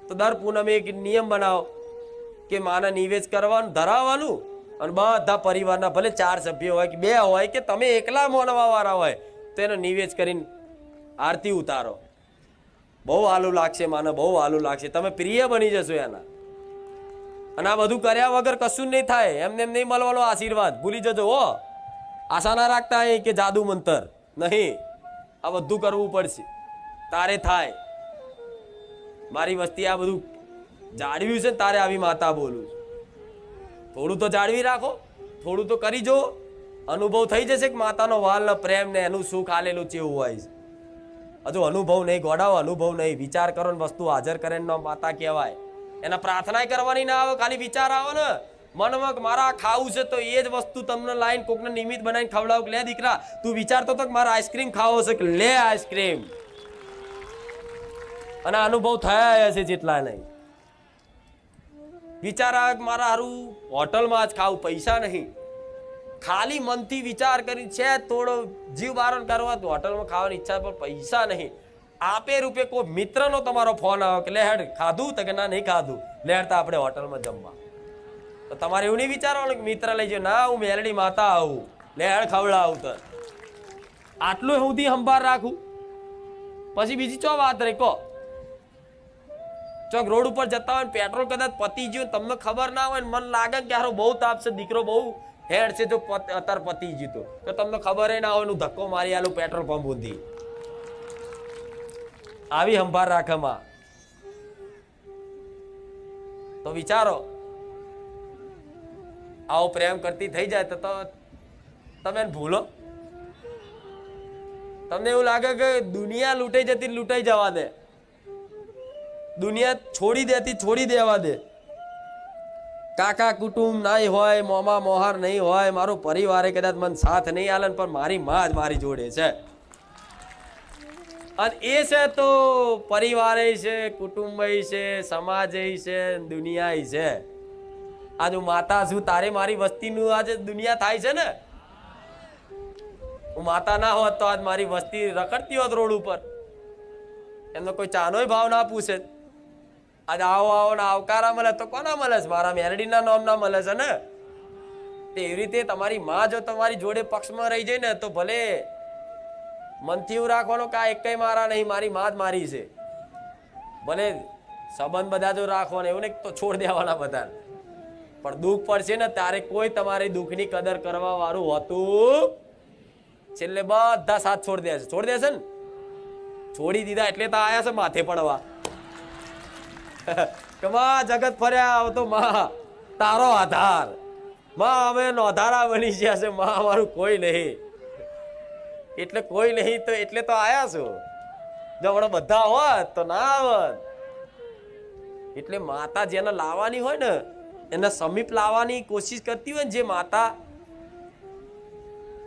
તો દર પૂનમે એક નિયમ બનાવો કે માને નિવેદ કરવાનું ધરાવવાનું, અને બધા પરિવારના ભલે 4 સભ્યો હોય કે 2 હોય કે તમે એકલા મોનવા વાળા હોય તો એનો નિવેદ કરીને આરતી ઉતારો. બહુ હાલું લાગશે માને, બહુ હાલું લાગશે, તમે પ્રિય બની જશો એના. અને આ બધું કર્યા વગર કશું નહીં થાય, એમને એમ નહીં મળવાનો આશીર્વાદ. ભૂલી જજો હો, આશા ના રાખતા અહીં કે જાદુ મંતર નહીં, આ બધું કરવું પડશે તારે થાય. મારી વસ્તી આ બધું જાળવ્યું છે ને તારે આવી માતા બોલું. થોડું તો જાળવી રાખો, થોડું તો કરી જો, અનુભવ થઈ જશે કે માતાનો વાલ ને પ્રેમ ને એનું સુખ આલેલું ચેવું હોય છે. હજુ અનુભવ નહીં, ગોડાઓ અનુભવ નહીં, વિચાર કરો ને વસ્તુ હાજર કરે ને માતા કહેવાય. એના પ્રાર્થના કરવાની ના આવે, ખાલી વિચાર આવે ને મનમાં મારા ખાવું છે તો એ જ વસ્તુ તમને લાઈન કોકને નિમિત્ત બનાવીને ખવડાવ. લે દીકરા તું વિચારતો તો મારે આઈસ્ક્રીમ ખાવો છે, કે લે આઈસ્ક્રીમ. અને અનુભવ થયા હશે જેટલા નહીં. વિચાર આવે મારા હારું હોટલમાં જ ખાવું, પૈસા નહીં, ખાલી મનથી વિચાર કરી છે થોડો જીવ બારણ કરવા તો હોટલમાં ખાવાની ઈચ્છા, પણ પૈસા નહીં. આપે રૂપે કોઈ મિત્રનો તમારો ફોન આવ્યો કે લે હેડ ખાધું, તો કે ના નહીં ખાધું, લે હેડતા આપણે હોટલમાં જમવા. તો તમારે એવું નહીં વિચારવાનું કે મિત્ર લઈ જાય, ના હું મેલડી માતા આવું, લે હેડ ખવડાવું. તો આટલું સુધી સંભાળ રાખું, પછી બીજી ચો વાત રહી કહો. ચોક રોડ ઉપર જતા હોય પેટ્રોલ કદાચ પતી ગયું, તમને ખબર ના હોય, મન લાગે કે હારો બહુ તાપ છે, દીકરો બહુ હેડ છે, જો અત્યારે પતી ગયું તો તમને ખબર ના હોય, નું ધક્કો મારી આલું પેટ્રોલ પંપ ઊંધી. આવી સંભાળ રાખે માં. તો વિચારો આવો પ્રેમ કરતી થઈ જાય તો તમે ભૂલો. તમને એવું લાગે કે દુનિયા લૂંટાઈ જતી લૂંટાઈ જવા દે, દુનિયા છોડી દેવા દે. કાકા કુટુંબ નહીં હોય, મોમા મોહાર નહીં હોય, મારો પરિવારે કદાચ મને સાથ નહીં આલે, પણ મારી માં જ મારી જોડે છે. અને એ છે તો પરિવારે છે, કુટુંબ છે, સમાજ છે, દુનિયા છે. આજ હું માતા છું, તારે મારી વસ્તીનું આજે દુનિયા થાય છે ને. હું માતા ના હોત તો આજ મારી વસ્તી રખડતી હોત રોડ ઉપર, એમનો કોઈ ચાનોય ભાવ ના પૂછે. આજ આવો આવો ને આવકારા મળે તો કોના મળે છે? મારા મેલડીના નામ ના મળે છે ને. એવી રીતે તમારી માં જો તમારી જોડે પક્ષમાં રહી જાય ને તો ભલે મનથી એવું રાખવાનું કે આ એક કઈ મારા નહીં, મારી માં જ મારી છે. ભલે સંબંધ બધા જો રાખવાના, એવું નહીં તો છોડ દેવાના બધા, પણ દુઃખ પડશે ને ત્યારે કોઈ તમારી દુઃખની કદર કરવા વાળું હોતું છેલ્લે બધા સાથ છોડી દેશે ને. છોડી દીધા એટલે તો આયા છે માથે પડવા કે માં જગત ફર્યા આવતો માં તારો આધાર, માં અમે નોધારા બની ગયા છે, માં અમારું કોઈ નહીં, એટલે કોઈ નહીં તો એટલે તો આયા છો. જો હમણાં બધા હોત તો ના આવત. એટલે માતા જેને લાવવાની હોય ને એને સમીપ લાવવાની કોશિશ કરતી હોય ને જે માતા,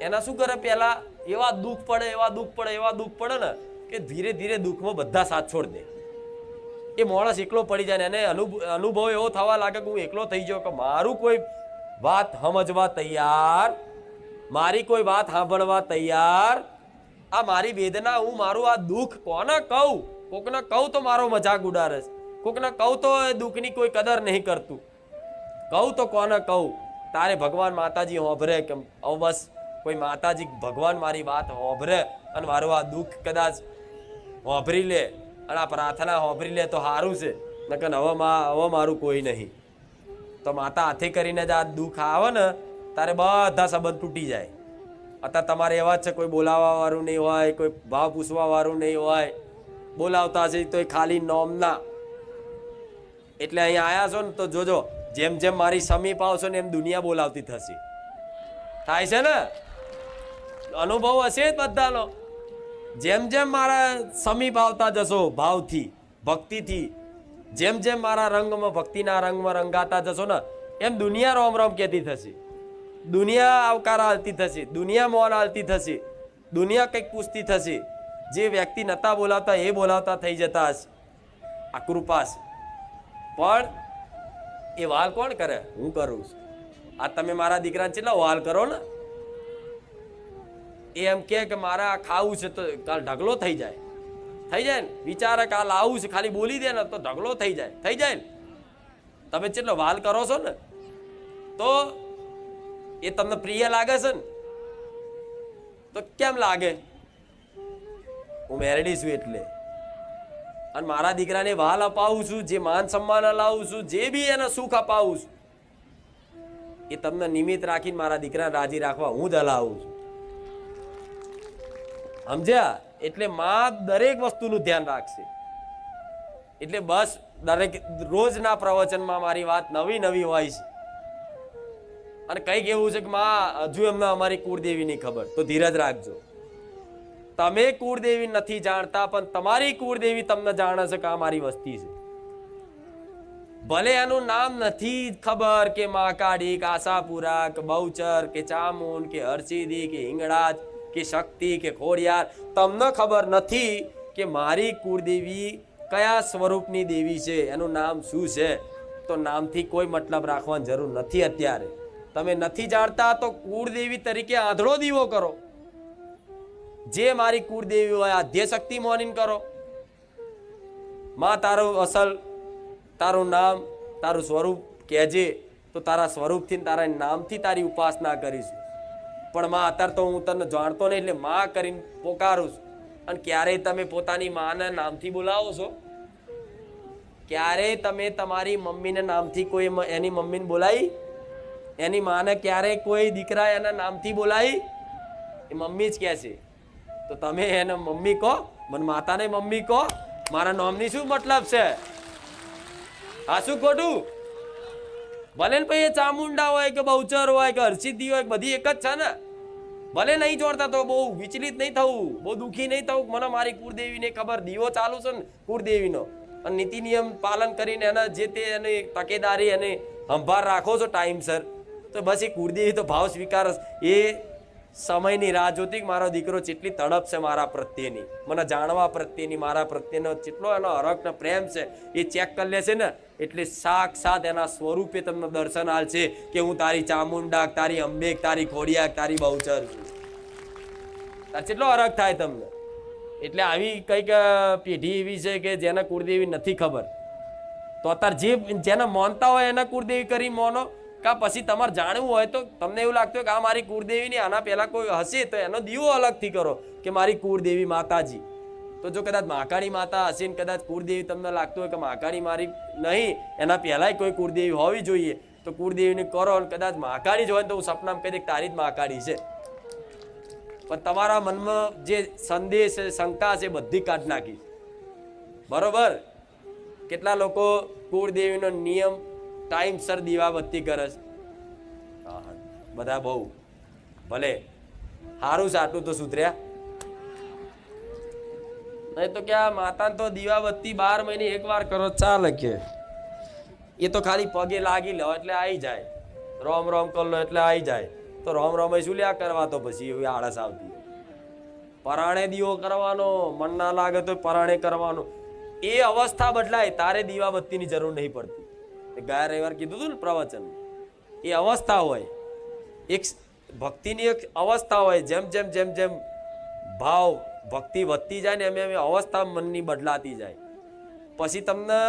એના શું કરે, પેલા એવા દુઃખ પડે ને કે ધીરે ધીરે દુઃખમાં બધા સાથ છોડ દે. એ માણસ એકલો પડી જાય ને એને અનુભવ એવો થવા લાગે કે હું એકલો થઈ ગયો, કે મારું કોઈ વાત સમજવા તૈયાર, મારી કોઈ વાત સાંભળવા તૈયાર, આ મારી વેદના, હું મારું આ દુઃખ કોને કહું? કોકને કહું તો મારો મજાક ઉડાડે, કોકને કહું તો દુઃખની કોઈ કદર નહીં કરતું, કહું તો કોને કહું? તારે ભગવાન માતાજી હોભરે કે બસ કોઈ માતાજી ભગવાન મારી વાત હોભરે અને મારું આ દુઃખ કદાચ હોભરી લે અને આ પ્રાર્થના હોભરી લે તો સારું છે, નકર હવે મારું કોઈ નહીં. તો માતા હાથે કરીને જ આ દુઃખ આવે ને તારે બધા સંબંધ તૂટી જાય. અત્યારે તમારે એવા જ છે, કોઈ બોલાવવા વાળું નહીં હોય, કોઈ ભાવ પૂછવા વાળું નહીં હોય, બોલાવતા છે તો ખાલી નોમના. એટલે અહીંયા આવ્યા છો ને તો જોજો, જેમ જેમ મારી સમીપ આવશો ને એમ દુનિયા બોલાવતી થશે. થાય છે ને, અનુભવ હશે જ બધાનો. જેમ જેમ મારા સમીપ આવતા જશો ભાવથી, ભક્તિથી, જેમ જેમ મારા રંગમાં, ભક્તિના રંગમાં રંગાતા જશો ને એમ દુનિયા રોમ રોમ કહેતી થશે, દુનિયા આવકાર આલતી થશે, દુનિયા મોન આલતી થશે, દુનિયા કંઈક પૂછતી થશે. જે વ્યક્તિ નતા બોલાવતા એ બોલાવતા થઈ જતા હશે. આ કૃપા છે. પણ એ વાલ કોણ કરે? હું કરું છું. આ તમે મારા દીકરાને કેટલા વાલ કરો ને, એ એમ કે મારે આ ખાવું છે તો કાલ ઢગલો થઈ જાય, થઈ જાય ને, વિચાર કાલ આવું છે, ખાલી બોલી દે ને તો ઢગલો થઈ જાય ને. તમે જેટલો વાલ કરો છો ને તો એ તમને પ્રિય લાગે છે ને, તો કેમ લાગે? હું મેરડી છું એટલે, અને મારા દીકરાને વાલ અપાવું છું, જે માન સન્માન લાવું છું, જે બી એને સુખ અપાવું છું, એ તમને નિમિત્ત રાખીને મારા દીકરાને રાજી રાખવા હું જ હલાવું છું. સમજ્યા? એટલે માં દરેક વસ્તુનું ધ્યાન રાખશે. એટલે બસ દરેક રોજના પ્રવચનમાં મારી વાત નવી નવી હોય છે. અને કંઈક એવું છે કે માં હજુ એમને અમારી કુળદેવીની ખબર, તો ધીરજ રાખજો. તમે કુળદેવી નથી જાણતા, પણ તમારી કુળદેવી તમને જાણે છે કે આ મારી વસ્તી છે. ભલે એનું નામ નથી ખબર કે મહાકાળી કે આશાપુરા કે બહુચર કે ચામુંડ કે હરસિદ્ધિ કે હિંગળાજ કે શક્તિ કે ખોડિયાર, તમને ખબર નથી કે મારી કુળદેવી કયા સ્વરૂપની દેવી છે, એનું નામ શું છે, તો નામથી કોઈ મતલબ રાખવાની જરૂર નથી. અત્યારે તમે નથી જાણતા તો કુળદેવી તરીકે આંધળો દીવો કરો. જે મારી કુળદેવી હોય આદ્ય શક્તિ મોનીન કરો. માં તારું અસલ, તારું નામ, તારું સ્વરૂપ કહેજે, તો તારા સ્વરૂપથી તારા નામથી તારી ઉપાસના કરીશું. પણ માં અત્યારે તો હું તને જાણતો નહીં એટલે માં કરીને પોકારું છું. અને ક્યારેય તમે પોતાની માને નામથી બોલાવો છો? ક્યારેય તમે તમારી મમ્મીને નામથી કોઈ એની મમ્મીને બોલાવી? એની માને ક્યારેય કોઈ દીકરા એના નામથી બોલાવી? એ મમ્મી જ કહે છે. તો તમે એને મમ્મી કહો, મને માતાને મમ્મી કહો. મારા નામની શું મતલબ છે? આ શું ખોટું? ભલે ને ભાઈ એ ચામુંડા હોય કે બહુચર હોય કે હરસિદ્ધિ હોય, બધી એક જ છે ને. ભલે નહીં જોડતા તો બહુ વિચલિત નહીં થવું, બહુ દુઃખી નહીં થવું. મને મારી કુળદેવીને ખબર, દીવો ચાલુ છે ને કુળદેવીનો, અને નીતિ નિયમ પાલન કરીને એના જે તે એની તકેદારી અને સંભાળ રાખો છો ટાઈમસર, તો બસ એ કુળદેવી તો ભાવ સ્વીકાર. એ સમયની રાહ જોતી મારો દીકરો જેટલી તડપ છે મારા પ્રત્યેની, મને જાણવા પ્રત્યેની, મારા પ્રત્યેનો જેટલો એનો હરખ ને પ્રેમ છે એ ચેક કરી લે છે ને, એટલે સાક્ષાત એના સ્વરૂપે તમને દર્શન આલશે કે હું તારી ચામુંડા, તારી અંબે, તારી ખોડિયા, તારી બહુચર છું. જેટલો હરખ થાય તમને. એટલે આવી કઈક પેઢી એવી છે કે જેને કુળદેવી નથી ખબર, તો અત્યારે જેને માનતા હોય એને કુળદેવી કરી માનો. કા પછી તમારે જાણવું હોય તો તમને એવું લાગતું હોય કે આ મારી કુળદેવી ની આના પહેલા કોઈ હશે તો એનો દીવો અલગથી કરો કે મારી કુળદેવી માતાજી. તો જો કદાચ મહાકાળી માતા હશે ને કદાચ કુળદેવી તમને લાગતું હોય કે મહાકાળી મારી નહીં, એના પહેલાય કોઈ કુળદેવી હોવી જોઈએ, તો કુળદેવીને કરો. અને કદાચ મહાકાળી જ હોય તો હું સપનામાં કહી દે તારી જ મહાકાળી છે. પણ તમારા મનમાં જે સંદેશ છે, શંકા છે, બધી કાઢ નાખી. બરોબર? કેટલા લોકો કુળદેવીનો નિયમ ટાઈમસર દીવાબત્તી કરે છે? બધા બહુ ભલે સારું સાટું તો સુધર્યા નહીં તો ક્યાં માતા તો દીવાબત્તી 12 મહિને એકવાર કરો ચાલે કે એ તો ખાલી પગે લાગી લો એટલે આવી જાય, રોમ રોમ કર લો એટલે આવી જાય. તો રોમ રોમ શું લ્યા કરવા? તો પછી એવી આળસ આવતી. પરાણે દીવો કરવાનો, મન ના લાગે તો પરાણે કરવાનો. એ અવસ્થા બદલાય તારે દીવાબત્તીની જરૂર નહીં પડતી. ગયા રવિવાર કીધું હતું ને પ્રવચન, એ અવસ્થા હોય, એક ભક્તિની એક અવસ્થા હોય. જેમ જેમ જેમ જેમ ભાવ ભક્તિ વધતી જાય ને એમ એમ અવસ્થા મનની બદલાતી જાય. પછી તમને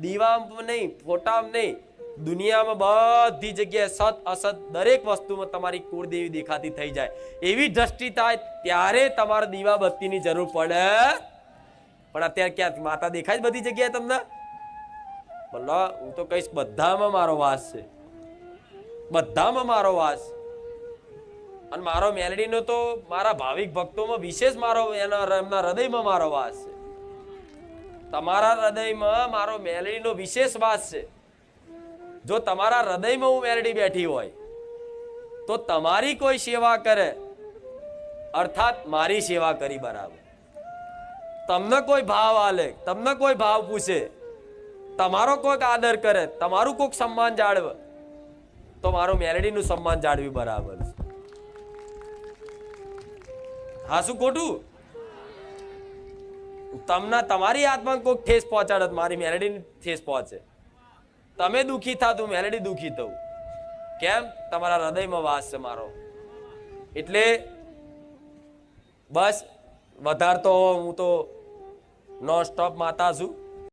દીવામાં નહીં, ફોટામાં નહીં, દુનિયામાં બધી જગ્યાએ સત અસત દરેક વસ્તુમાં તમારી કુળદેવી દેખાતી થઈ જાય. એવી દ્રષ્ટિ થાય ત્યારે તમારે દીવાબત્તીની જરૂર પડે. પણ અત્યારે ક્યાં માતા દેખાય બધી જગ્યાએ તમને? બોલો, હું તો કહીશ બધામાં મારો વાસ છે, બધામાં મારો વાસ. અને મારો મેલડીનો તો મારા ભાવિક ભક્તોમાં વિશેષ મારો એમના હૃદયમાં મારો વાસ છે. તમારા હૃદયમાં મારો મેલડીનો વિશેષ વાસ છે. જો તમારા હૃદયમાં હું મેલડી બેઠી હોય તો તમારી કોઈ સેવા કરે અર્થાત મારી સેવા કરી બરાબર. તમને કોઈ ભાવ આલે, તમને કોઈ ભાવ પૂછે, તમારો કોઈક આદર કરે, તમારું કોઈક સન્માન જાળવે, તો મારું મેલડીનું સન્માન જાળવી બરાબર છે. હા શું ખોટું? તમને તમારી આત્માને કોઈક ઠેસ પહોંચાડે મારી મેલડીની ઠેસ પહોંચે. તમે દુઃખી થાતું મેલડી દુઃખી થવું. કેમ? તમારા હૃદયમાં વાસ છે મારો. એટલે બસ વધારતો હું તો નોન સ્ટોપ માતા છું